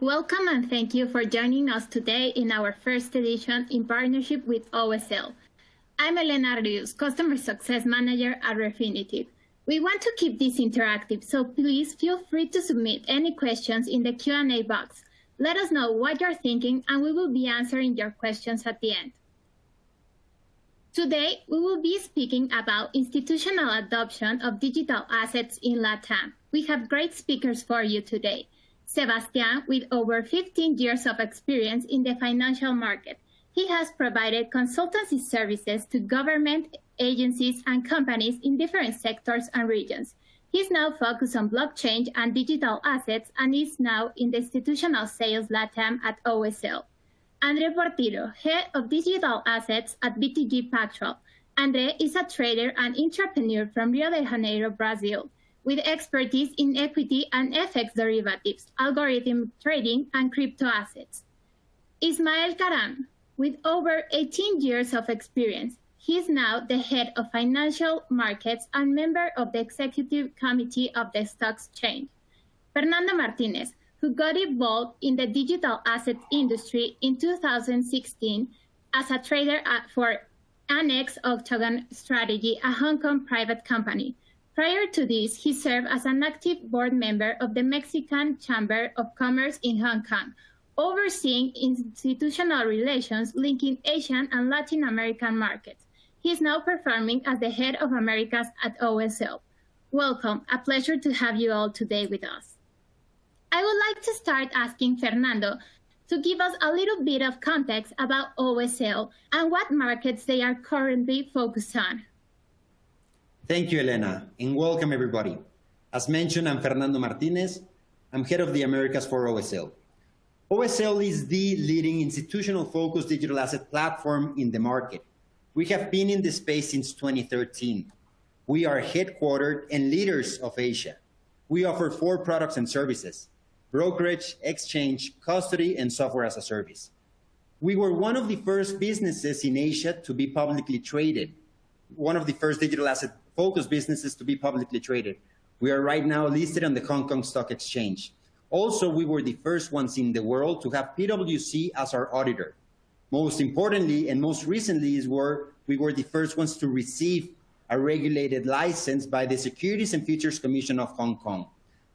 Welcome and thank you for joining us today in our first edition in partnership with OSL. I'm Elena Rius, Customer Success Manager at Refinitiv. We want to keep this interactive, so please feel free to submit any questions in the Q&A box. Let us know what you're thinking and we will be answering your questions at the end. Today, we will be speaking about institutional adoption of digital assets in Latam. We have great speakers for you today. Sebastian, with over 15 years of experience in the financial market. He has provided consultancy services to government agencies and companies in different sectors and regions. He's now focused on blockchain and digital assets and is now in the institutional sales Latam at OSL. Andre Portillo, Head of Digital Assets at BTG Pactual. Andre is a trader and entrepreneur from Rio de Janeiro, Brazil, with expertise in equity and FX derivatives, algorithm trading, and crypto assets. Ismael Karam, with over 18 years of experience, he is now the head of financial markets and member of the executive committee of the stock exchange. Fernando Martinez, who got involved in the digital asset industry in 2016 as a trader for Annex Octagon Strategy, a Hong Kong private company. Prior to this, he served as an active board member of the Mexican Chamber of Commerce in Hong Kong, overseeing institutional relations linking Asian and Latin American markets. He is now performing as the head of Americas at OSL. Welcome, a pleasure to have you all today with us. I would like to start asking Fernando to give us a little bit of context about OSL and what markets they are currently focused on. Thank you, Elena, and welcome everybody. As mentioned, I'm Fernando Martinez. I'm head of the Americas for OSL. OSL is the leading institutional-focused digital asset platform in the market. We have been in this space since 2013. We are headquartered and leaders of Asia. We offer 4 products and services: brokerage, exchange, custody, and software as a service. We were one of the first businesses in Asia to be publicly traded, one of the first digital asset-focused businesses to be publicly traded. We are right now listed on the Hong Kong Stock Exchange. Also, we were the first ones in the world to have PwC as our auditor. Most importantly, and most recently, we were the first ones to receive a regulated license by the Securities and Futures Commission of Hong Kong.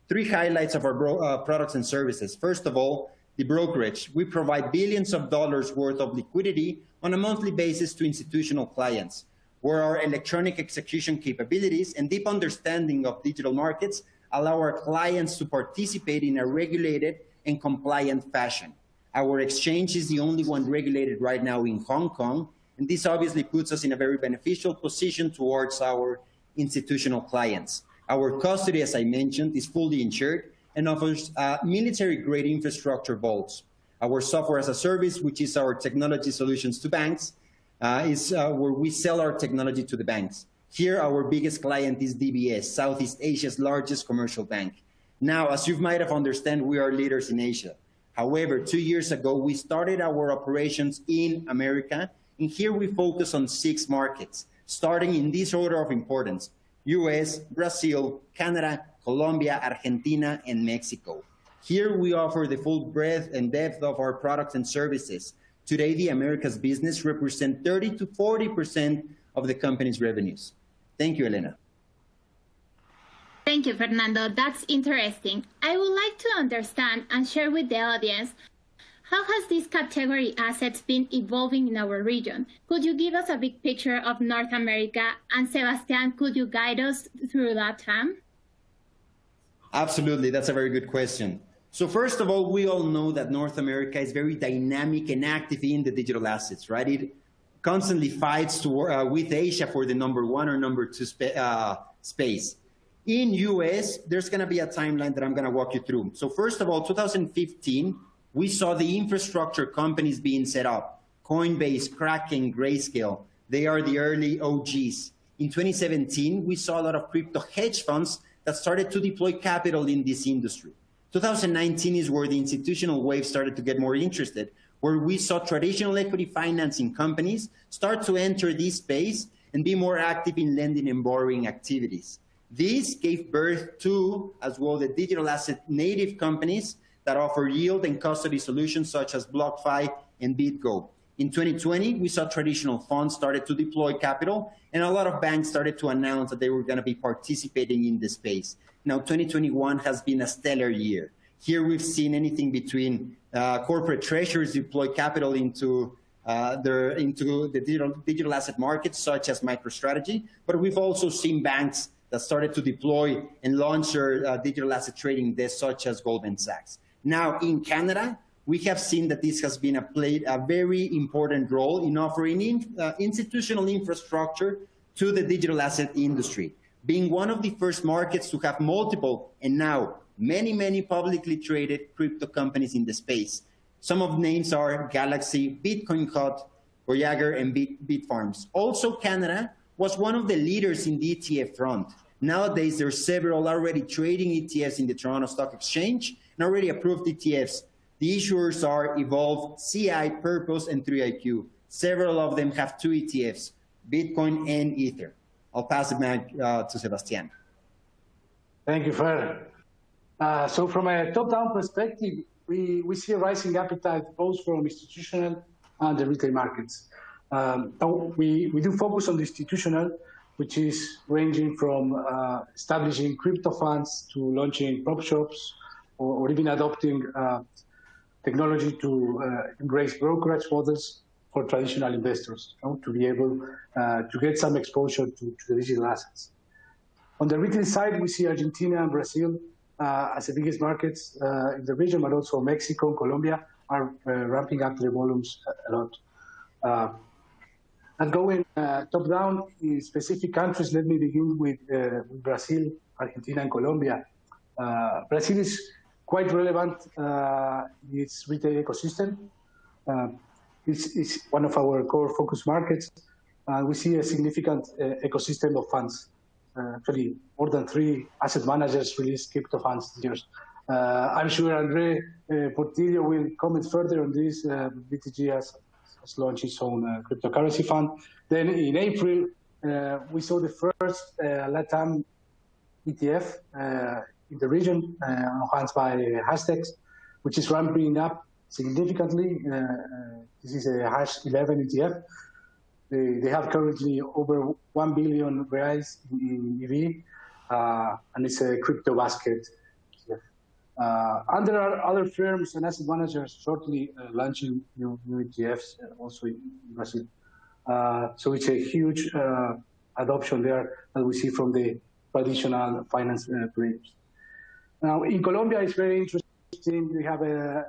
3 highlights of our products and services. First of all, the brokerage. We provide billions of dollars worth of liquidity on a monthly basis to institutional clients, where our electronic execution capabilities and deep understanding of digital markets allow our clients to participate in a regulated and compliant fashion. Our exchange is the only one regulated right now in Hong Kong, and this obviously puts us in a very beneficial position towards our institutional clients. Our custody, as I mentioned, is fully insured and offers military-grade infrastructure vaults. Our software as a service, which is our technology solutions to banks, is where we sell our technology to the banks. Here, our biggest client is DBS, Southeast Asia's largest commercial bank. Now, as you might have understood, we are leaders in Asia. However, 2 years ago, we started our operations in America, and here we focus on 6 markets, starting in this order of importance: US, Brazil, Canada, Colombia, Argentina, and Mexico. Here we offer the full breadth and depth of our products and services. Today, the Americas business represents 30 to 40% of the company's revenues. Thank you, Elena. Thank you, Fernando. That's interesting. I would like to understand and share with the audience, how has this category assets been evolving in our region? Could you give us a big picture of North America? And Sebastian, could you guide us through Latam? Absolutely, that's a very good question. So first of all, we all know that North America is very dynamic and active in the digital assets, right? It constantly fights with Asia for the number 1 or number 2 space. In US, there's gonna be a timeline that I'm gonna walk you through. So first of all, 2015, we saw the infrastructure companies being set up. Coinbase, Kraken, Grayscale, they are the early OGs. In 2017, we saw a lot of crypto hedge funds that started to deploy capital in this industry. 2019 is where the institutional wave started to get more interested, where we saw traditional equity financing companies start to enter this space and be more active in lending and borrowing activities. This gave birth to, as well, the digital asset native companies that offer yield and custody solutions such as BlockFi and BitGo. In 2020, we saw traditional funds started to deploy capital, and a lot of banks started to announce that they were going to be participating in this space. Now, 2021 has been a stellar year. Here we've seen anything between corporate treasurers deploy capital into the digital asset markets, such as MicroStrategy, but we've also seen banks that started to deploy and launch their digital asset trading desks, such as Goldman Sachs. Now, in Canada, we have seen that this has been played a very important role in offering institutional infrastructure to the digital asset industry, being one of the first markets to have multiple and now many publicly traded crypto companies in the space. Some of the names are Galaxy, Bitcoin Hut, Voyager, and Bitfarms. Also, Canada was one of the leaders in the ETF front. Nowadays, there are several already trading ETFs in the Toronto Stock Exchange and already approved ETFs. The issuers are Evolve, CI, Purpose, and 3IQ. Several of them have 2 ETFs, Bitcoin and Ether. I'll pass it back to Sebastian. Thank you, Fer. So from a top-down perspective, we see a rising appetite both from institutional and the retail markets. We do focus on the institutional, which is ranging from establishing crypto funds to launching prop shops or even adopting technology to embrace brokerage models for traditional investors, to be able to get some exposure to the digital assets. On the retail side, we see Argentina and Brazil as the biggest markets in the region, but also Mexico and Colombia are ramping up their volumes a lot. And going top-down in specific countries, let me begin with Brazil, Argentina, and Colombia. Brazil is quite relevant in its retail ecosystem. It's one of our core focus markets. We see a significant ecosystem of funds. Actually, more than 3 asset managers released crypto funds this year. I'm sure Andre Portillo will comment further on this. BTG has launched its own cryptocurrency fund. Then in April, we saw the first Latam ETF in the region, enhanced by Hashtags, which is ramping up significantly. This is a hash 11 ETF. They have currently over 1 billion reais in EV, and it's a crypto basket. And there are other firms and asset managers shortly launching new ETFs also in Brazil. So it's a huge adoption there that we see from the traditional finance players. Now, in Colombia, it's very interesting. We have a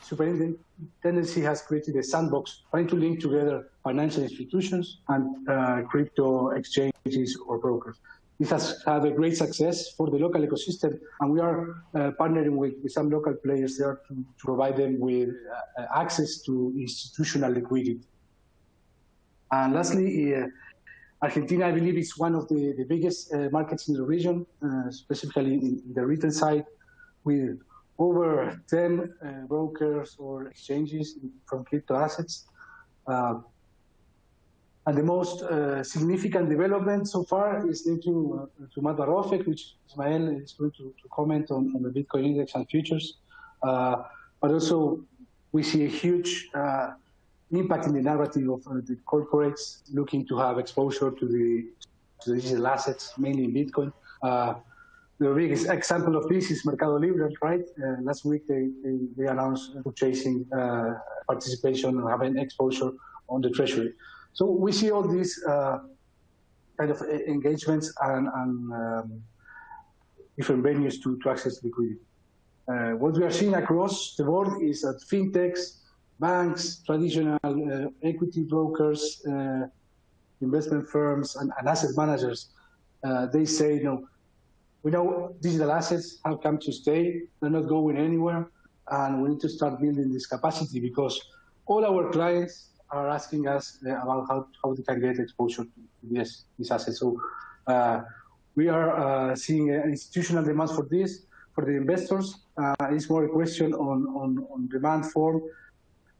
superintendency has created a sandbox trying to link together financial institutions and crypto exchanges or brokers. This has had a great success for the local ecosystem, and we are partnering with some local players there to provide them with access to institutional liquidity. And lastly, Argentina, I believe, is one of the biggest markets in the region, specifically in the retail side, with over 10 brokers or exchanges from crypto assets. And the most significant development so far is linked to Matba Rofex, which Ismael is going to comment on the Bitcoin index and futures. But also, we see a huge impact in the narrative of the corporates looking to have exposure to the digital assets, mainly in Bitcoin. The biggest example of this is Mercado Libre, right? Last week, they announced purchasing participation or having exposure on the treasury. So we see all these kind of engagements and different venues to access liquidity. What we are seeing across the board is that fintechs, banks, traditional equity brokers, investment firms, and asset managers, they say, we know digital assets have come to stay. They're not going anywhere. And we need to start building this capacity because all our clients are asking us about how they can get exposure to these assets. So we are seeing institutional demands for this. For the investors, it's more a question on demand form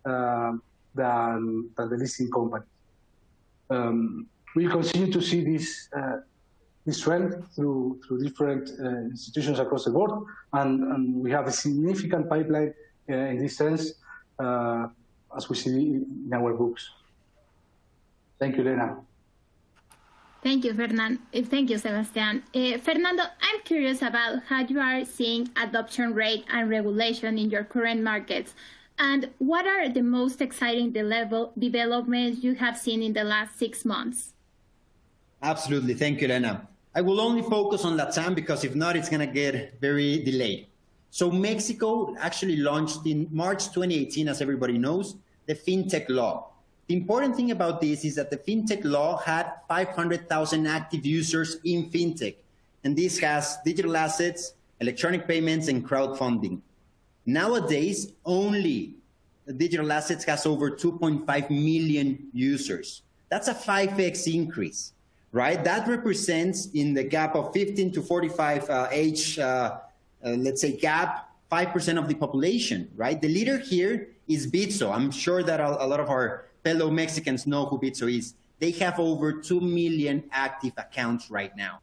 than the listing company. We'll continue to see this this trend through different institutions across the board, and we have a significant pipeline in this sense, as we see in our books. Thank you, Elena. Thank you, Fernando. Thank you, Sebastián. Fernando, I'm curious about how you are seeing adoption rate and regulation in your current markets, and what are the most exciting developments you have seen in the last 6 months? Absolutely. Thank you, Elena. I will only focus on Latam because if not, it's going to get very delayed. So Mexico actually launched in March 2018, as everybody knows, the FinTech law. The important thing about this is that the FinTech law had 500,000 active users in FinTech, and this has digital assets, electronic payments, and crowdfunding. Nowadays, only digital assets has over 2.5 million users. That's a 5x increase, right? That represents in the gap of 15 to 45 age, let's say gap, 5% of the population, right? The leader here is Bitso. I'm sure that a lot of our fellow Mexicans know who Bitso is. They have over 2 million active accounts right now.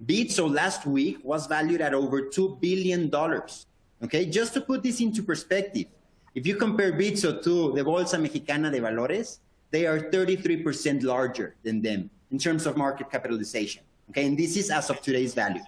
Bitso last week was valued at over $2 billion. Okay, just to put this into perspective, if you compare Bitso to the Bolsa Mexicana de Valores, they are 33% larger than them in terms of market capitalization. Okay, and this is as of today's value.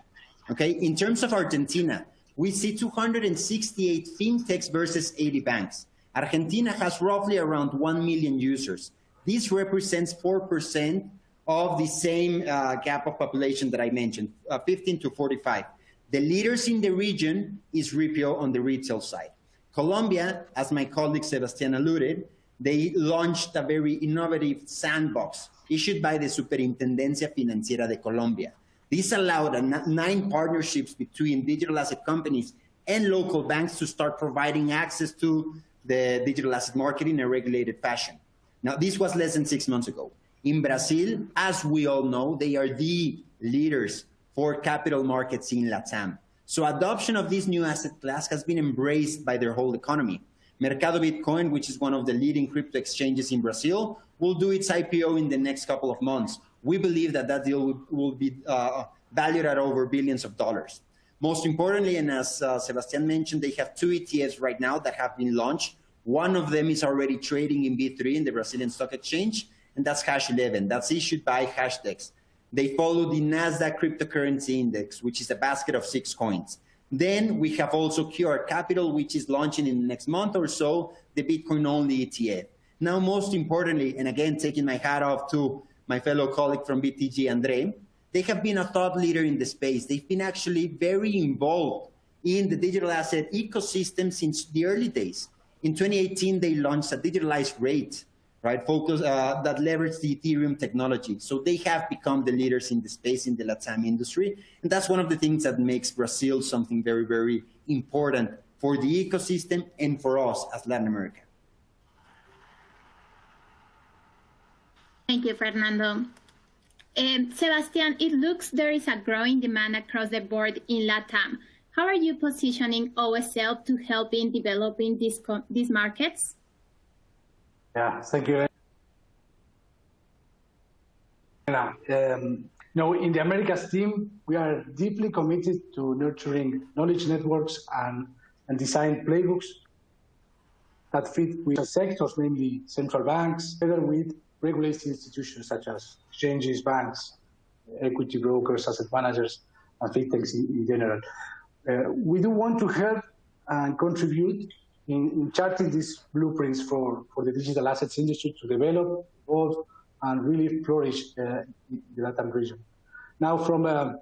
Okay, in terms of Argentina, we see 268 fintechs versus 80 banks. Argentina has roughly around 1 million users. This represents 4% of the same gap of population that I mentioned, 15 to 45. The leaders in the region is Ripio on the retail side. Colombia, as my colleague Sebastián alluded, they launched a very innovative sandbox issued by the Superintendencia Financiera de Colombia. This allowed 9 partnerships between digital asset companies and local banks to start providing access to the digital asset market in a regulated fashion. Now, this was less than 6 months ago. In Brazil, as we all know, they are the leaders for capital markets in Latam. So adoption of this new asset class has been embraced by their whole economy. Mercado Bitcoin, which is one of the leading crypto exchanges in Brazil, will do its IPO in the next couple of months. We believe that that deal will be valued at over billions of dollars. Most importantly, and as Sebastián mentioned, they have 2 ETFs right now that have been launched. One of them is already trading in B3 in the Brazilian Stock Exchange, and that's Hash 11. That's issued by Hashdex. They follow the NASDAQ cryptocurrency index, which is a basket of 6 coins. Then we have also QR Capital, which is launching in the next month or so, the Bitcoin-only ETF. Now, most importantly, and again, taking my hat off to my fellow colleague from BTG, Andre, they have been a thought leader in the space. They've been actually very involved in the digital asset ecosystem since the early days. In 2018, they launched a digitalized rate, right, that leveraged the Ethereum technology. So they have become the leaders in the space in the Latam industry. And that's one of the things that makes Brazil something very, very important for the ecosystem and for us as Latin America. Thank you, Fernando. Sebastián, it looks there is a growing demand across the board in Latam. How are you positioning OSL to help in developing these markets? Yeah, thank you. In the Americas team, we are deeply committed to nurturing knowledge networks and design playbooks that fit with sectors, namely central banks, together with regulated institutions such as exchanges, banks, equity brokers, asset managers, and fintechs in general. We do want to help and contribute in charting these blueprints for the digital assets industry to develop, evolve, and really flourish in the Latin region. Now, from a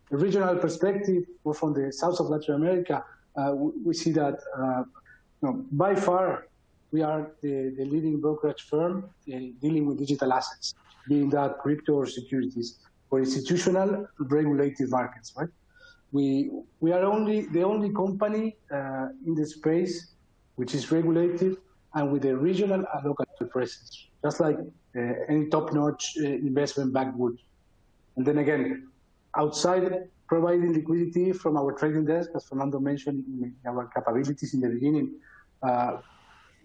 regional perspective, or from the south of Latin America, we see that by far we are the leading brokerage firm dealing with digital assets, being that crypto or securities, for institutional regulated markets, right? We are the only company in the space which is regulated and with a regional and local presence, just like any top-notch investment bank would. And then again, outside providing liquidity from our trading desk, as Fernando mentioned in our capabilities in the beginning,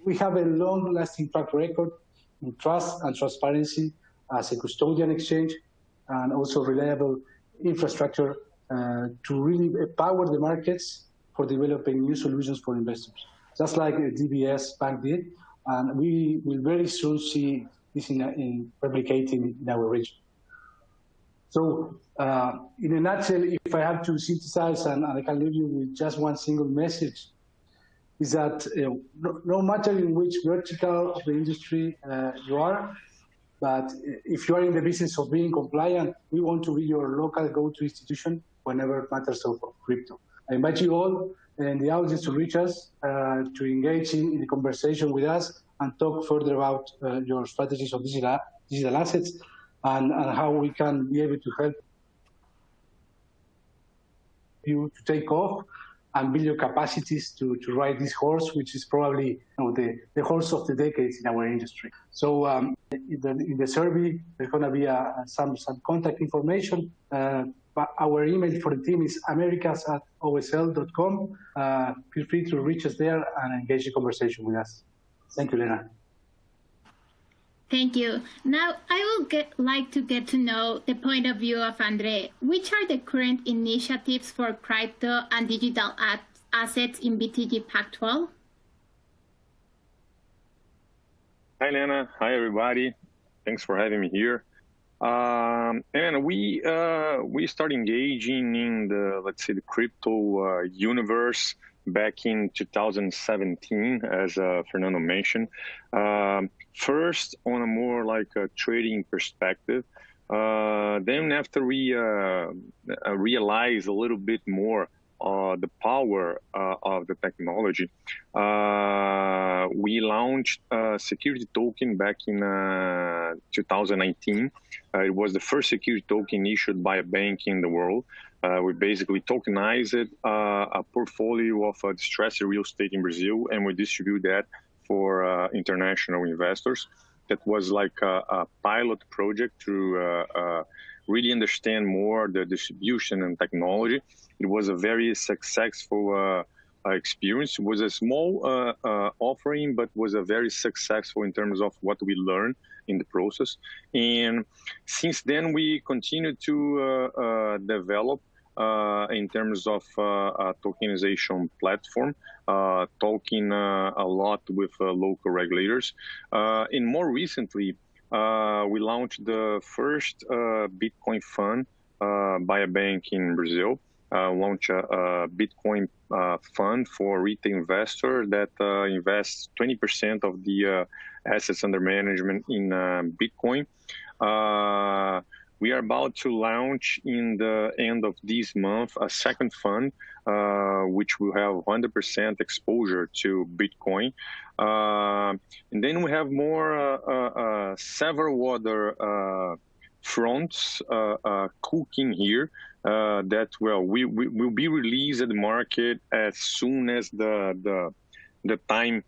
we have a long-lasting track record in trust and transparency as a custodian exchange, and also reliable infrastructure to really empower the markets for developing new solutions for investors, just like DBS Bank did, and we will very soon see this in replicating in our region. So in a nutshell, if I have to synthesize, and I can leave you with just one single message, is that no matter in which vertical of the industry you are, but if you are in the business of being compliant, we want to be your local go-to institution whenever it matters of crypto. I invite you all and the audience to reach us, to engage in a conversation with us and talk further about your strategies of digital assets and how we can be able to help you to take off and build your capacities to ride this horse, which is probably the horse of the decades in our industry. So in the survey, there's going to be some contact information. But our email for the team is americas@osl.com. Feel free to reach us there and engage in conversation with us. Thank you, Lena. Thank you. Now, I would like to get to know the point of view of Andre. Which are the current initiatives for crypto and digital assets in BTG Pactual? Hi, Lena. Hi, everybody. Thanks for having me here. And we start engaging in the, let's say, the crypto universe back in 2017, as Fernando mentioned. First, on a more like a trading perspective. Then after we realize a little bit more the power of the technology, we launched a security token back in 2019. It was the first security token issued by a bank in the world. We basically tokenized a portfolio of distressed real estate in Brazil, and we distribute that for international investors. That was like a pilot project to really understand more the distribution and technology. It was a very successful experience. It was a small offering, but was a very successful in terms of what we learned in the process. And since then, we continued to develop in terms of a tokenization platform, talking a lot with local regulators. And more recently, we launched the first Bitcoin fund by a bank in Brazil. Launch a Bitcoin fund for retail investor that invests 20% of the assets under management in Bitcoin. We are about to launch in the end of this month a second fund, which will have 100% exposure to Bitcoin. And then we have more several other fronts cooking here that we will be released at the market as soon as the time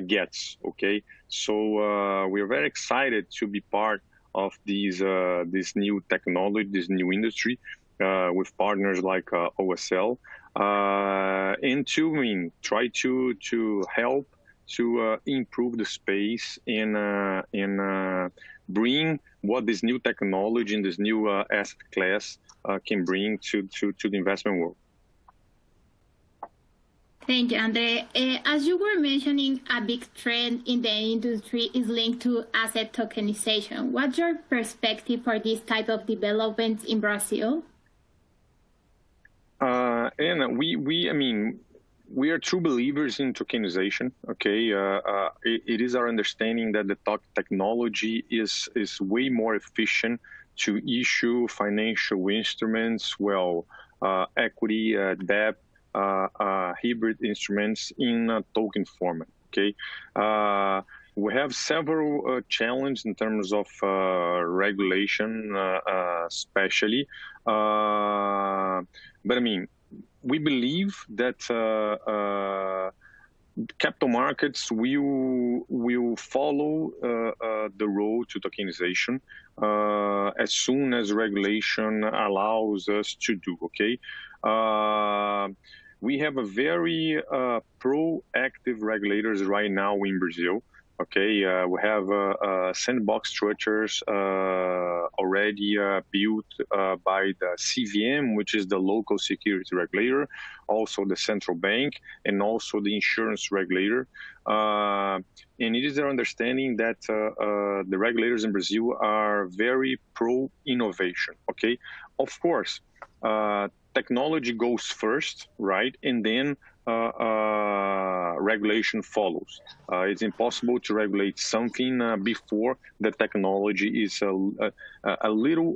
gets. Okay, so we are very excited to be part of this new technology, this new industry, with partners like OSL, and to try to help to improve the space and bring what this new technology and this new asset class can bring to the investment world. Thank you, Andre. As you were mentioning, a big trend in the industry is linked to asset tokenization. What's your perspective for this type of developments in Brazil? And we are true believers in tokenization. Okay, it is our understanding that the technology is way more efficient to issue financial instruments, equity, debt, hybrid instruments in a token format. Okay, we have several challenges in terms of regulation, especially. But we believe that capital markets will follow the road to tokenization as soon as regulation allows us to do. Okay. We have a very proactive regulators right now in Brazil. Okay, we have sandbox structures already built by the CVM, which is the local security regulator, also the central bank, and also the insurance regulator. And it is their understanding that the regulators in Brazil are very pro-innovation, okay? Of course, technology goes first, right? And then regulation follows. It's impossible to regulate something before the technology is a little,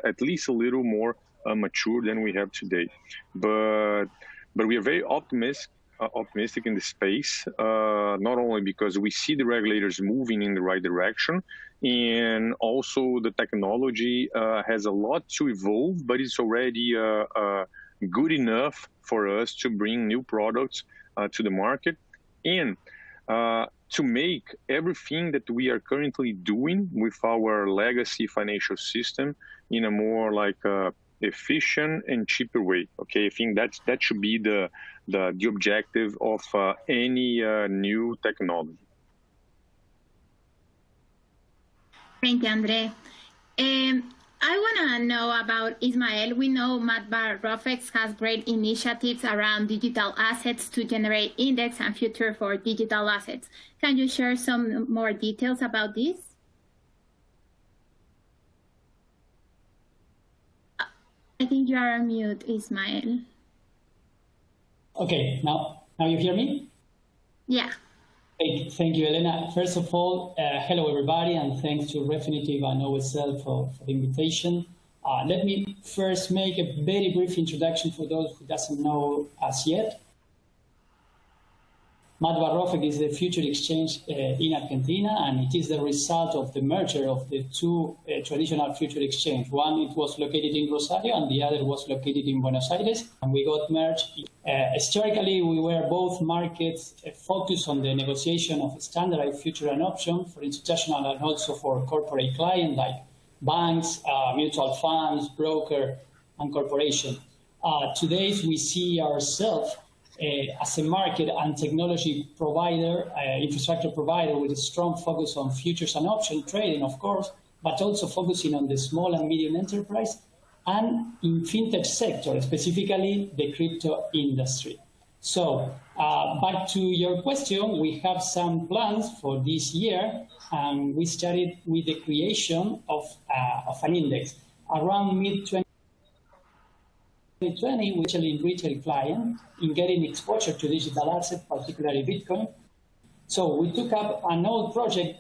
at least a little more mature than we have today. But we are very optimistic in the space, not only because we see the regulators moving in the right direction, and also the technology has a lot to evolve, but it's already good enough for us to bring new products to the market, and to make everything that we are currently doing with our legacy financial system in a more like efficient and cheaper way. Okay, I think that should be the objective of any new technology. Thank you, Andre. I want to know about Ismael. We know Matba Rofex has great initiatives around digital assets to generate index and future for digital assets. Can you share some more details about this? I think you are on mute, Ismael. Okay, now you hear me? Yeah. Thank you, Elena. First of all, hello everybody, and thanks to Refinitiv and OSL for the invitation. Let me first make a very brief introduction for those who doesn't know us yet. Matba Rofex is the future exchange in Argentina, and it is the result of the merger of the two traditional future exchange. One, it was located in Rosario, and the other was located in Buenos Aires, and we got merged. Historically, we were both markets focused on the negotiation of standardized future and option for institutional and also for corporate clients like banks, mutual funds, broker, and corporation. Today, we see ourselves as a market and technology provider, infrastructure provider with a strong focus on futures and option trading, of course, but also focusing on the small and medium enterprise and in fintech sector, specifically the crypto industry. So back to your question, we have some plans for this year, and we started with the creation of an index. Around mid-2020, we actually retail client in getting exposure to digital assets, particularly Bitcoin. So we took up an old project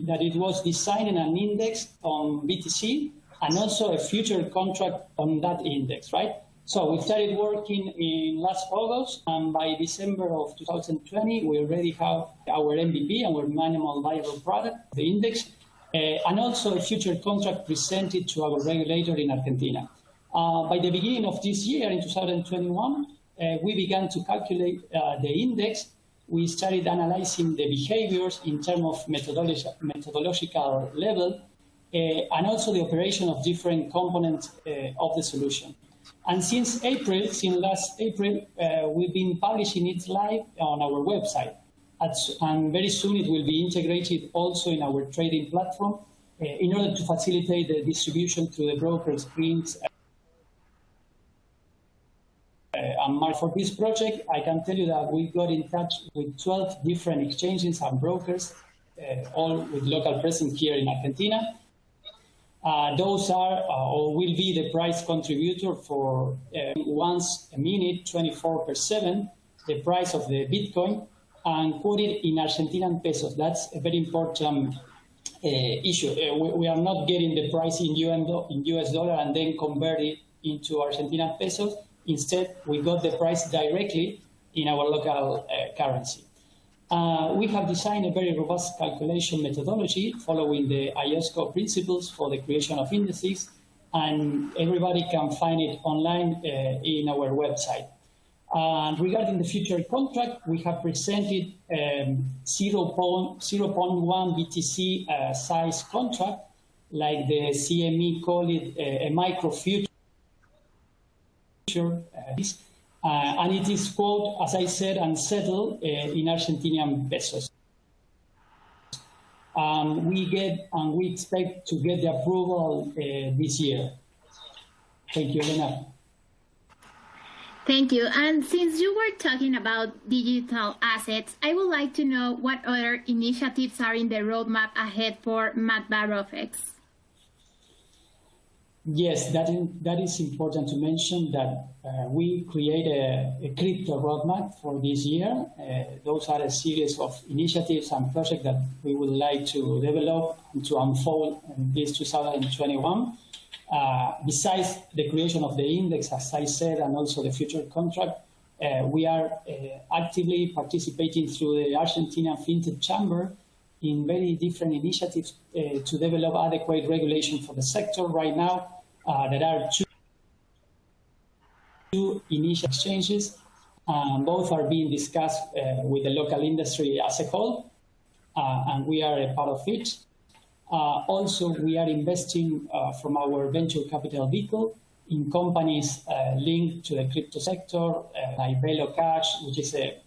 that it was designing an index on BTC and also a future contract on that index, right? So we started working in last August, and by December of 2020, we already have our MVP, our minimal viable product, the index, and also a future contract presented to our regulator in Argentina. By the beginning of this year, in 2021, we began to calculate the index. We started analyzing the behaviors in terms of methodological level, and also the operation of different components of the solution. And since last April, we've been publishing it live on our website. And very soon it will be integrated also in our trading platform in order to facilitate the distribution to the broker screens. And for this project, I can tell you that we got in touch with 12 different exchanges and brokers, all with local presence here in Argentina. Those are or will be the price contributor for once a minute, 24/7, the price of the Bitcoin, and quoted in Argentinian pesos. That's a very important issue. We are not getting the price in US dollar and then convert it into Argentinian pesos. Instead, we got the price directly in our local currency. We have designed a very robust calculation methodology following the IOSCO principles for the creation of indices, and everybody can find it online in our website. Regarding the future contract, we have presented 0.1 BTC size contract, like the CME call it a micro future. And it is quoted, as I said, and settled in Argentinian pesos. We expect to get the approval this year. Thank you, Elena. Thank you. And since you were talking about digital assets, I would like to know what other initiatives are in the roadmap ahead for Matba Rofex. Yes, that is important to mention that we create a crypto roadmap for this year. Those are a series of initiatives and projects that we would like to develop and to unfold in this 2021. Besides the creation of the index, as I said, and also the future contract, we are actively participating through the Argentine FinTech Chamber in very different initiatives to develop adequate regulation for the sector. Right now, there are two initial exchanges. Both are being discussed with the local industry as a whole, and we are a part of it. Also, we are investing from our venture capital vehicle in companies linked to the crypto sector, like Velo Cash, which is a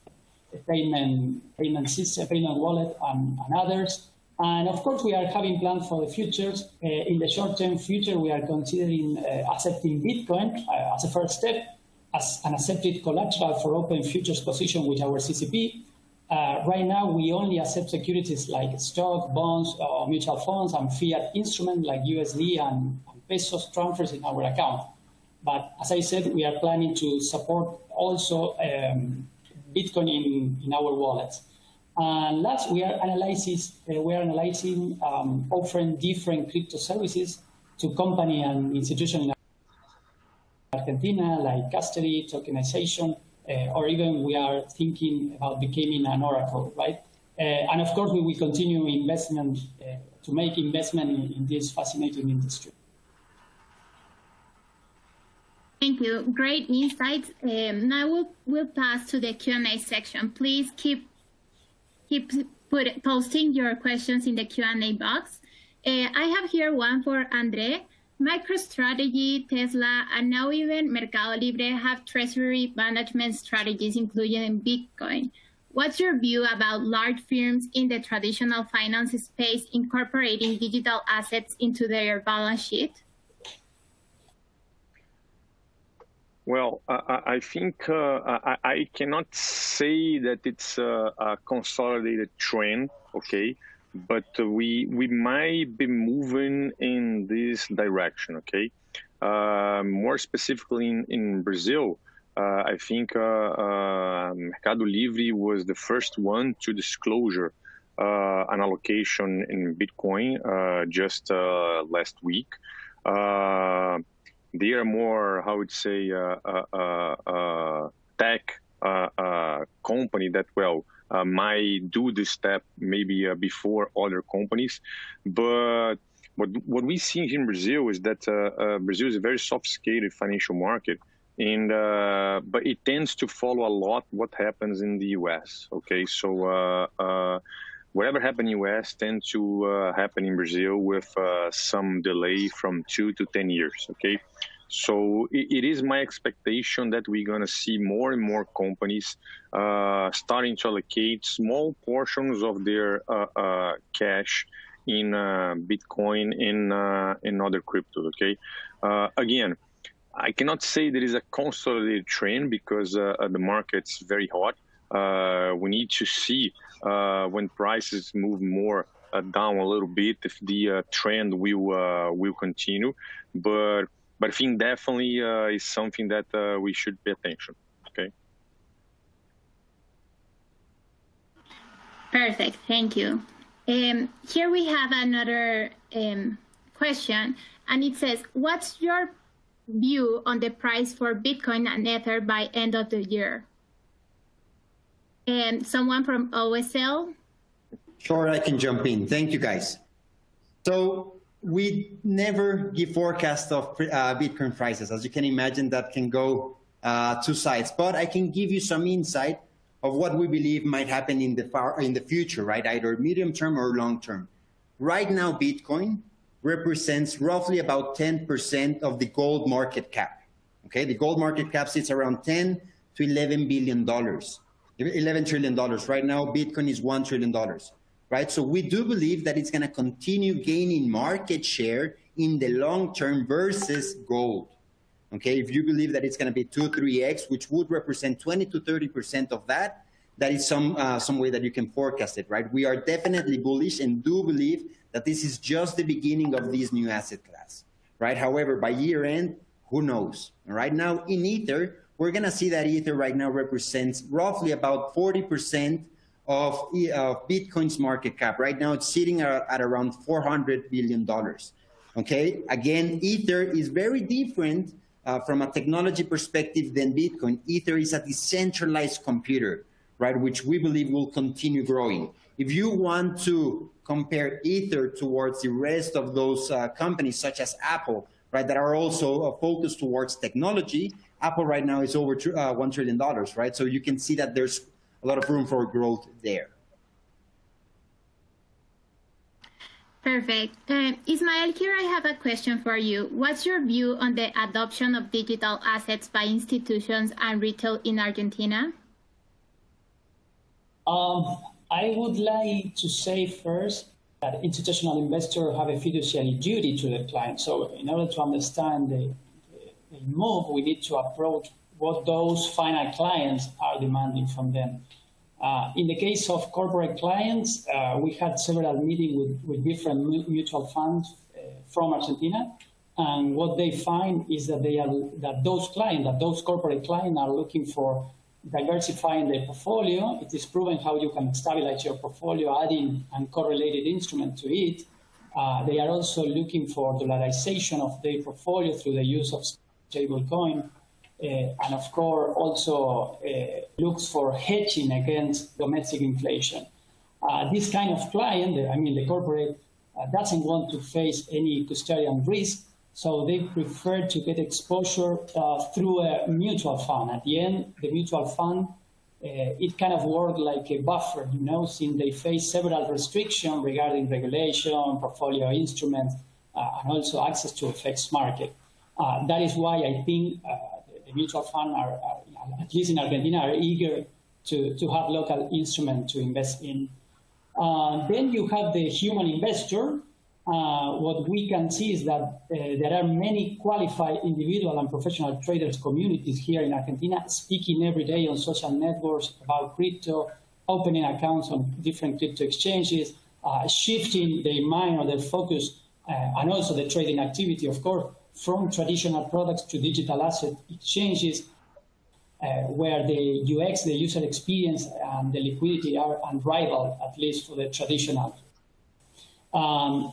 payment system, payment wallet, and others. And of course, we are having plans for the future. In the short-term future, we are considering accepting Bitcoin as a first step, as an accepted collateral for open futures position with our CCP. Right now, we only accept securities like stock, bonds, mutual funds, and fiat instruments like USD and pesos transfers in our account. But as I said, we are planning to support also Bitcoin in our wallets. And last, we are analyzing offering different crypto services to company and institutions in Argentina, like custody, tokenization, or even we are thinking about becoming an oracle, right? And of course, we will continue investment to make investment in this fascinating industry. Thank you. Great insights. Now we'll pass to the Q&A section. Please keep posting your questions in the Q&A box. I have here one for Andre. MicroStrategy, Tesla, and now even Mercado Libre have treasury management strategies, including Bitcoin. What's your view about large firms in the traditional finance space incorporating digital assets into their balance sheet? Well, I think I cannot say that it's a consolidated trend, okay? But we might be moving in this direction, okay? More specifically in Brazil, I think Mercado Libre was the first one to disclose an allocation in Bitcoin just last week. They are more, how would say, tech company that, might do this step maybe before other companies. But what we see in Brazil is that Brazil is a very sophisticated financial market, and but it tends to follow a lot what happens in the US, okay? So whatever happened in the US tends to happen in Brazil with some delay from 2 to 10 years, okay? So it is my expectation that we're going to see more and more companies starting to allocate small portions of their cash in Bitcoin and other cryptos, okay? Again, I cannot say there is a consolidated trend because the market's very hot. We need to see when prices move more down a little bit if the trend will continue. But I think definitely is something that we should pay attention, okay? Perfect, thank you. Here we have another question, and it says, what's your view on the price for Bitcoin and Ether by end of the year? And someone from OSL? Sure, I can jump in. Thank you, guys. So we never give forecasts of Bitcoin prices. As you can imagine, that can go two sides. But I can give you some insight of what we believe might happen in the future, right? Either medium term or long term. Right now, Bitcoin represents roughly about 10% of the gold market cap. Okay, the gold market cap sits around 10 to $11 billion, $11 trillion. Right now, Bitcoin is $1 trillion. right? So we do believe that it's going to continue gaining market share in the long term versus gold. Okay, if you believe that it's going to be 2-3x, which would represent 20 to 30% of that, that is some way that you can forecast it, right? We are definitely bullish and do believe that this is just the beginning of this new asset class, right? However, by year end, who knows? Right now in Ether, we're going to see that Ether right now represents roughly about 40% of Bitcoin's market cap. Right now it's sitting at around $400 billion. Okay, again, Ether is very different from a technology perspective than Bitcoin. Ether is a decentralized computer, right, which we believe will continue growing. If you want to compare Ether towards the rest of those companies, such as Apple, right, that are also focused towards technology, Apple right now is over $1 trillion, right? So you can see that there's a lot of room for growth there. Perfect. Ismael, here I have a question for you. What's your view on the adoption of digital assets by institutions and retail in Argentina? I would like to say first that institutional investors have a fiduciary duty to the client. So in order to understand the move, we need to approach what those final clients are demanding from them. In the case of corporate clients, we had several meetings with different mutual funds from Argentina, and what they find is that those corporate clients are looking for diversifying their portfolio. It is proven how you can stabilize your portfolio, adding uncorrelated instrument to it. They are also looking for dollarization of their portfolio through the use of stablecoin. And of course, also looks for hedging against domestic inflation. This kind of client, the corporate, doesn't want to face any custodian risk, so they prefer to get exposure through a mutual fund. At the end, the mutual fund, it kind of works like a buffer, since they face several restrictions regarding regulation, portfolio instruments, and also access to FX market. That is why I think the mutual funds are, at least in Argentina, are eager to have local instruments to invest in. Then you have the human investor. What we can see is that there are many qualified individual and professional traders communities here in Argentina speaking every day on social networks about crypto, opening accounts on different crypto exchanges, shifting their mind or their focus, and also the trading activity, of course, from traditional products to digital asset exchanges, where the UX, the user experience, and the liquidity are unrivaled, at least for the traditional.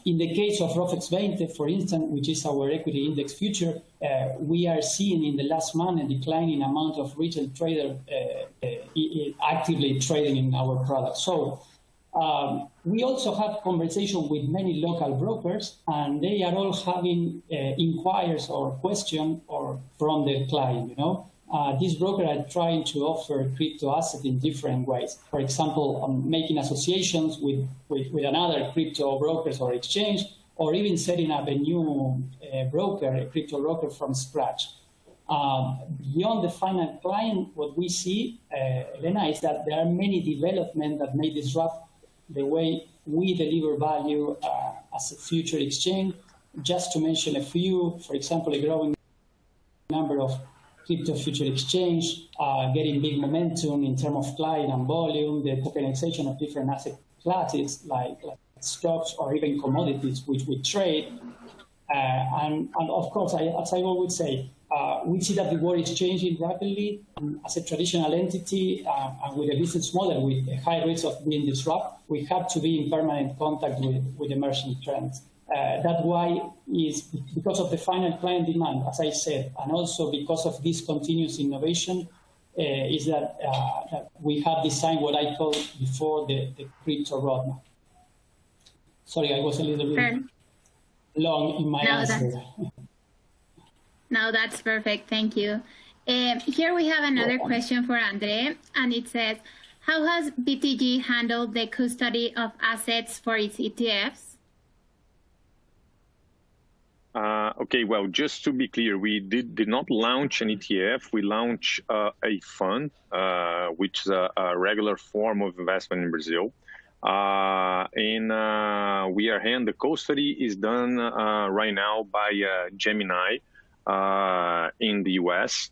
In the case of Rofex 20, for instance, which is our equity index future, we are seeing in the last month a declining amount of retail traders actively trading in our products. So we also have conversation with many local brokers, and they are all having inquiries or questions from the client. These brokers are trying to offer crypto assets in different ways. For example, making associations with another crypto brokers or exchange, or even setting up a new broker, a crypto broker from scratch. Beyond the final client, what we see, Elena, is that there are many developments that may disrupt the way we deliver value as a future exchange. Just to mention a few, for example, a growing number of crypto future exchange, getting big momentum in terms of client and volume, the tokenization of different asset classes like stocks or even commodities, which we trade. And of course, as I always say, we see that the world is changing rapidly. As a traditional entity and with a business model with a high risk of being disrupted, we have to be in permanent contact with emerging trends. That's why is because of the final client demand, as I said, and also because of this continuous innovation, is that we have designed what I called before the crypto roadmap. Sorry, I was a little bit long in my answer. No, that's perfect. Thank you. Here we have another question for Andre, and it says, how has BTG handled the custody of assets for its ETFs? Okay, well, just to be clear, we did not launch an ETF. We launched a fund, which is a regular form of investment in Brazil. The custody is done right now by Gemini in the US.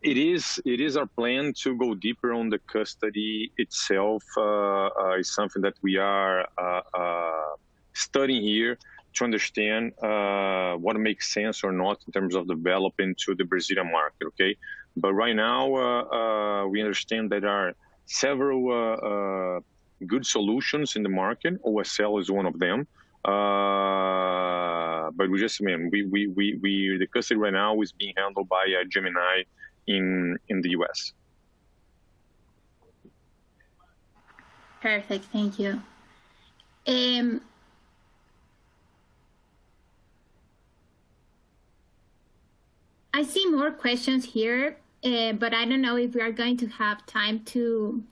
It is our plan to go deeper on the custody itself. It's something that we are studying here to understand what makes sense or not in terms of developing to the Brazilian market, okay? But right now, we understand that there are several good solutions in the market. OSL is one of them. But we just, the custody right now is being handled by Gemini in the US. Perfect, thank you. I see more questions here, but I don't know if we are going to have time to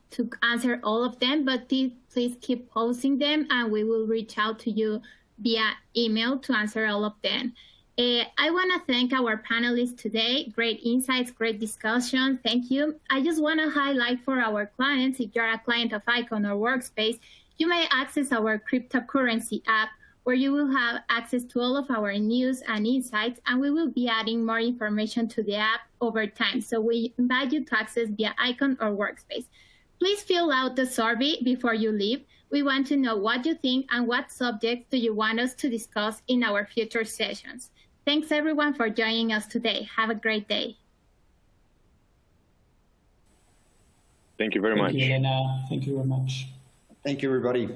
answer all of them, but please keep posting them and we will reach out to you via email to answer all of them. I want to thank our panelists today. Great insights, great discussion. Thank you. I just want to highlight for our clients, if you're a client of Icon or Workspace, you may access our cryptocurrency app where you will have access to all of our news and insights, and we will be adding more information to the app over time. So we invite you to access via Icon or Workspace. Please fill out the survey before you leave. We want to know what you think and what subjects do you want us to discuss in our future sessions. Thanks everyone for joining us today. Have a great day. Thank you very much. Thank you, Elena. Thank you very much. Thank you, everybody.